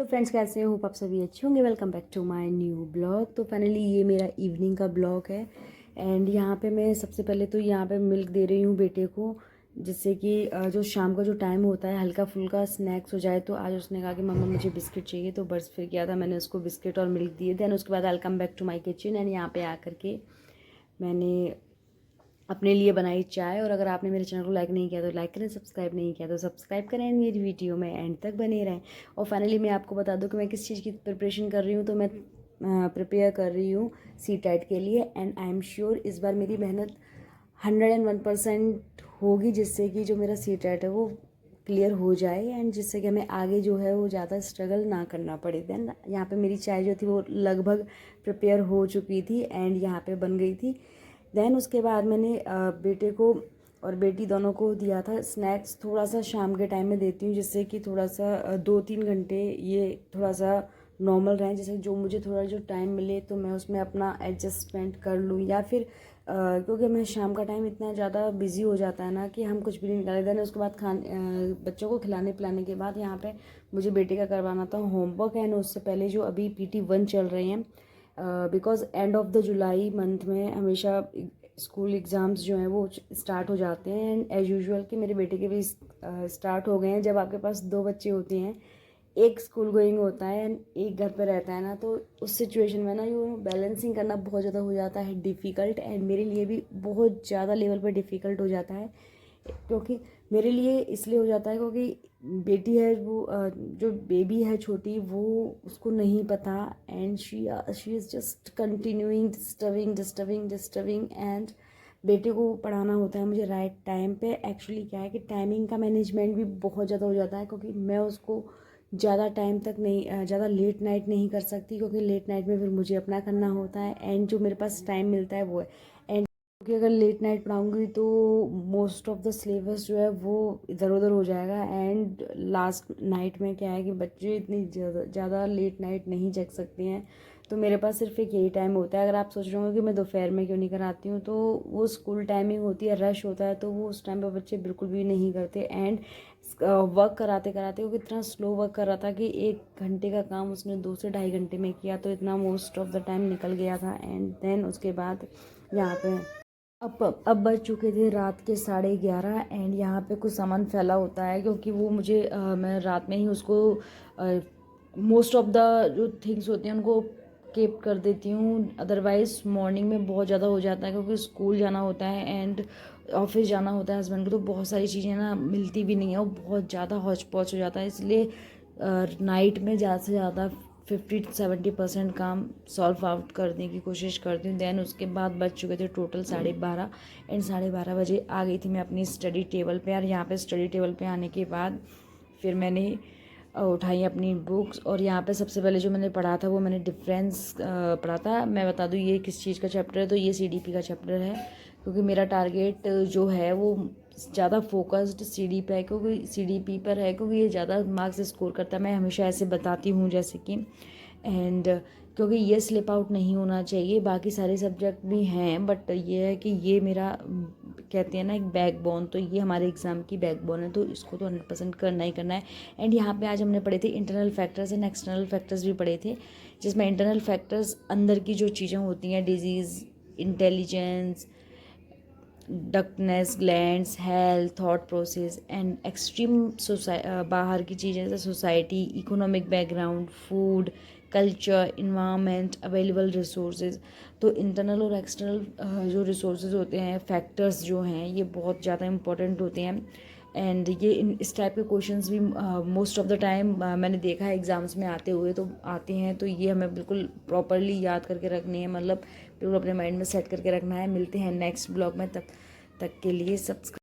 Hello friends, कैसे हो? Hope आप सभी अच्छे होंगे। Welcome back to my new blog. तो फाइनली ये मेरा इवनिंग का ब्लॉग है। एंड यहाँ पे मैं सबसे पहले तो यहाँ पे मिल्क दे रही हूँ बेटे को, जिससे कि जो शाम का जो टाइम होता है हल्का फुल्का स्नैक्स हो जाए। तो आज उसने कहा कि मम्मा मुझे बिस्किट चाहिए, तो बस फिर किया था मैंने उसको बिस्किट और मिल्क दिए। देन उसके बाद I come back to my kitchen and यहाँ पे आकर के मैंने अपने लिए बनाई चाय। और अगर आपने मेरे चैनल को लाइक नहीं किया तो लाइक करें, सब्सक्राइब नहीं किया तो सब्सक्राइब करें, मेरी वीडियो में एंड तक बने रहें। और फाइनली मैं आपको बता दूं कि मैं किस चीज़ की प्रिपरेशन कर रही हूँ। तो मैं प्रिपेयर कर रही हूँ सी टेट के लिए। एंड आई एम श्योर इस बार मेरी मेहनत 101% होगी, जिससे कि जो मेरा सी टेट है वो क्लियर हो जाए एंड जिससे कि हमें आगे जो है वो ज़्यादा स्ट्रगल ना करना पड़े। देन यहाँ पे मेरी चाय जो थी वो लगभग प्रिपेयर हो चुकी थी एंड यहाँ पे बन गई थी। देन उसके बाद मैंने बेटे को और बेटी दोनों को दिया था स्नैक्स। थोड़ा सा शाम के टाइम में देती हूँ, जिससे कि थोड़ा सा 2-3 घंटे ये थोड़ा सा नॉर्मल रहें। जैसे जो मुझे थोड़ा जो टाइम मिले तो मैं उसमें अपना एडजस्टमेंट कर लूँ, या फिर क्योंकि मैं शाम का टाइम इतना ज़्यादा बिजी हो जाता है ना कि हम कुछ भी नहीं निकाले। देन उसके बाद बच्चों को खिलाने पिलाने के बाद यहाँ पे मुझे बेटे का करवाना था होमवर्क। एंड उससे पहले जो अभी PT1 चल रहे हैं, because end of the July month में हमेशा स्कूल एग्ज़ाम्स जो हैं वो स्टार्ट हो जाते हैं। एंड एज यूजुअल कि मेरे बेटे के भी स्टार्ट हो गए हैं। जब आपके पास दो बच्चे होते हैं, एक स्कूल गोइंग होता है एंड एक घर पे रहता है ना, तो उस सिचुएशन में ना यू बैलेंसिंग करना बहुत ज़्यादा हो जाता है डिफ़िकल्ट। एंड मेरे लिए भी बहुत ज़्यादा लेवल पर डिफ़िकल्ट हो जाता है, क्योंकि मेरे लिए इसलिए हो जाता है क्योंकि बेटी है वो जो बेबी है छोटी, वो उसको नहीं पता and she is just continuing disturbing and बेटे को पढ़ाना होता है मुझे राइट टाइम पे। एक्चुअली क्या है कि टाइमिंग का मैनेजमेंट भी बहुत ज़्यादा हो जाता है, क्योंकि मैं उसको ज़्यादा टाइम तक नहीं, ज़्यादा लेट नाइट नहीं कर सकती, क्योंकि लेट नाइट में फिर मुझे अपना करना होता है एंड जो मेरे पास टाइम मिलता है वो है। एंड क्योंकि अगर लेट नाइट पढ़ाऊँगी तो मोस्ट ऑफ द सिलेबस जो है वो इधर उधर हो जाएगा। एंड लास्ट नाइट में क्या है कि बच्चे इतनी ज़्यादा लेट नाइट नहीं जग सकते हैं, तो मेरे पास सिर्फ एक यही टाइम होता है। अगर आप सोच रहे होंगे कि मैं दोपहर में क्यों नहीं कराती हूँ, तो वो स्कूल टाइमिंग होती है, रश होता है, तो वो उस टाइम पर बच्चे बिल्कुल भी नहीं करते। एंड वर्क कराते कराते वो इतना स्लो वर्क कर रहा था कि 1 घंटे का काम उसने 2 से ढाई घंटे में किया, तो इतना मोस्ट ऑफ द टाइम निकल गया था। एंड देन उसके बाद यहाँ पे अब बज चुके थे रात के 11:30 एंड यहाँ पे कुछ सामान फैला होता है, क्योंकि वो मुझे मैं रात में ही उसको मोस्ट ऑफ द जो थिंग्स होती हैं उनको कीप कर देती हूँ। अदरवाइज़ मॉर्निंग में बहुत ज़्यादा हो जाता है, क्योंकि स्कूल जाना होता है एंड ऑफिस जाना होता है हस्बैंड को, तो बहुत सारी चीज़ें ना मिलती भी नहीं है और बहुत ज़्यादा हौच पौच हो जाता है। इसलिए नाइट में ज़्यादा से ज़्यादा 50-70% काम सॉल्व आउट करने की कोशिश करती हूँ। देन उसके बाद बज चुके थे टोटल 12:30 एंड 12:30 आ गई थी मैं अपनी स्टडी टेबल पे। और यहाँ पे स्टडी टेबल पे आने के बाद फिर मैंने उठाई अपनी बुक्स। और यहाँ पे सबसे पहले जो मैंने पढ़ा था वो मैंने डिफरेंस पढ़ा था। मैं बता दूँ ये किस चीज़ का चैप्टर है, तो ये CDP का चैप्टर है, क्योंकि मेरा टारगेट जो है वो ज़्यादा फोकस्ड CD पे है, क्योंकि CDP पर है, क्योंकि ये ज़्यादा मार्क्स स्कोर करता है। मैं हमेशा ऐसे बताती हूँ जैसे कि एंड क्योंकि ये स्लिप आउट नहीं होना चाहिए। बाकी सारे सब्जेक्ट भी हैं, बट ये है कि ये मेरा कहते हैं ना एक बैकबोन, तो ये हमारे एग्ज़ाम की बैकबोन है, तो इसको तो 100% करना ही करना है। एंड यहाँ पे आज हमने पढ़े थे internal factors and external factors भी पढ़े थे, जिसमें इंटरनल फैक्टर्स अंदर की जो चीज़ें होती हैं, disease, intelligence, ductless, glands, health, thought process and extreme बाहर की चीज़ें जैसे society, economic background, food, culture, environment, available resources. तो इंटरनल और एक्सटर्नल जो रिसोर्सेज होते हैं, फैक्टर्स जो हैं, ये बहुत ज़्यादा इंपॉर्टेंट होते हैं। एंड ये इस टाइप के क्वेश्चंस भी मोस्ट ऑफ द टाइम मैंने देखा है एग्ज़ाम्स में आते हुए, तो आते हैं, तो ये हमें बिल्कुल प्रॉपरली याद करके रखनी है, मतलब बिल्कुल अपने माइंड में सेट करके रखना है। मिलते हैं नेक्स्ट ब्लॉग में, तब तक के लिए सब्सक्राइब